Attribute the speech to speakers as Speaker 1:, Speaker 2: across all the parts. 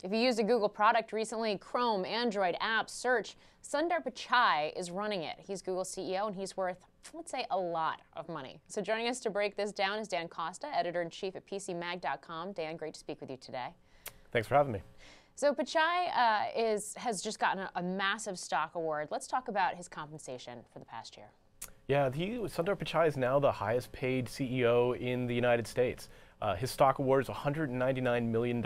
Speaker 1: If you used a Google product recently, Chrome, Android, apps, search, Sundar Pichai is running it. He's Google's CEO and he's worth, let's say, a lot of money. So joining us to break this down is Dan Costa, editor-in-chief at PCMag.com. Dan, great to speak with you today.
Speaker 2: Thanks for having me.
Speaker 1: So Pichai has just gotten a massive stock award. Let's talk about his compensation for the past year.
Speaker 2: Yeah, Sundar Pichai is now the highest paid CEO in the United States. His stock award is $199 million.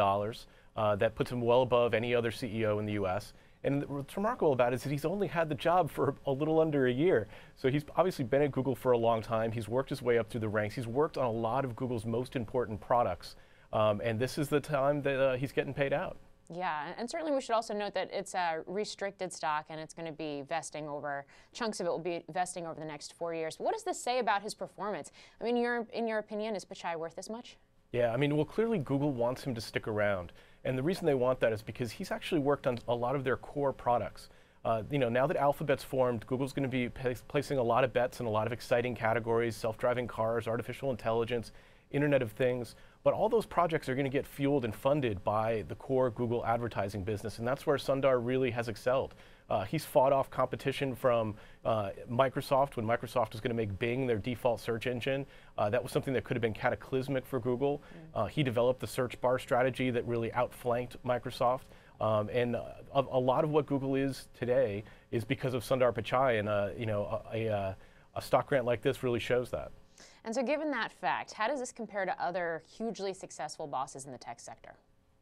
Speaker 2: That puts him well above any other CEO in the U.S. And what's remarkable about it is that he's only had the job for a little under a year. So he's obviously been at Google for a long time. He's worked his way up through the ranks. He's worked on a lot of Google's most important products. And this is the time that he's getting paid out.
Speaker 1: Yeah, and certainly we should also note that it's a restricted stock and it's going to be vesting over, chunks of it will be vesting over the next 4 years. What does this say about his performance? I mean, in your opinion, is Pichai worth this much?
Speaker 2: Yeah, I mean, well, clearly Google wants him to stick around. And the reason they want that is because he's actually worked on a lot of their core products. Now that Alphabet's formed, Google's going to be placing a lot of bets in a lot of exciting categories: self-driving cars, artificial intelligence, Internet of Things. But all those projects are going to get fueled and funded by the core Google advertising business, and that's where Sundar really has excelled. He's fought off competition from Microsoft when Microsoft was going to make Bing their default search engine. That was something that could have been cataclysmic for Google. He developed the search bar strategy that really outflanked Microsoft. And a lot of what Google is today is because of Sundar Pichai, and a stock grant like this really shows that.
Speaker 1: And so given that fact, how does this compare to other hugely successful bosses in the tech sector?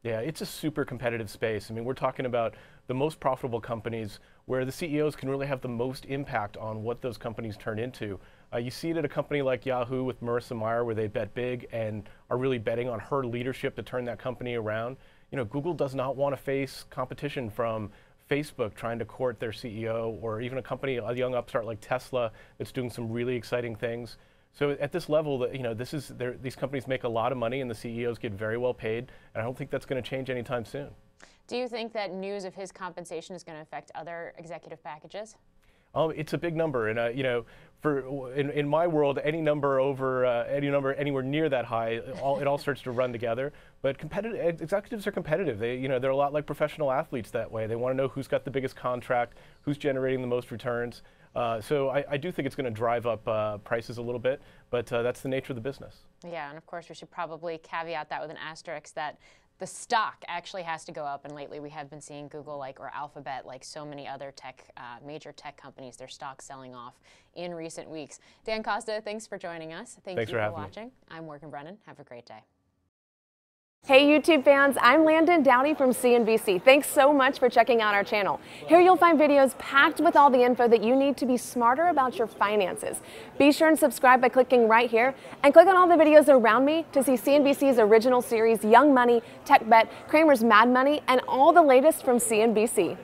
Speaker 2: Yeah, it's a super competitive space. I mean, we're talking about the most profitable companies where the CEOs can really have the most impact on what those companies turn into. You see it at a company like Yahoo with Marissa Mayer, where they bet big and are really betting on her leadership to turn that company around. Google does not want to face competition from Facebook trying to court their CEO, or even a young upstart like Tesla that's doing some really exciting things. So at this level, these companies make a lot of money and the CEOs get very well paid, and I don't think that's going to change anytime soon.
Speaker 1: Do you think that news of his compensation is going to affect other executive packages?
Speaker 2: It's a big number, and in my world, any number anywhere near that high, it all starts to run together. But executives are competitive. They're a lot like professional athletes that way. They want to know who's got the biggest contract, who's generating the most returns. So I do think it's going to drive up prices a little bit, but that's the nature of the business.
Speaker 1: Yeah, and of course we should probably caveat that with an asterisk that the stock actually has to go up, and lately we have been seeing Google or Alphabet, like so many other major tech companies, their stocks selling off in recent weeks. Dan Costa, thanks for joining us. Thanks for watching. I'm Morgan Brennan. Have a great day.
Speaker 3: Hey YouTube fans, I'm Landon Downey from CNBC. Thanks so much for checking out our channel. Here you'll find videos packed with all the info that you need to be smarter about your finances. Be sure and subscribe by clicking right here, and click on all the videos around me to see CNBC's original series Young Money, Tech Bet, Cramer's Mad Money, and all the latest from CNBC.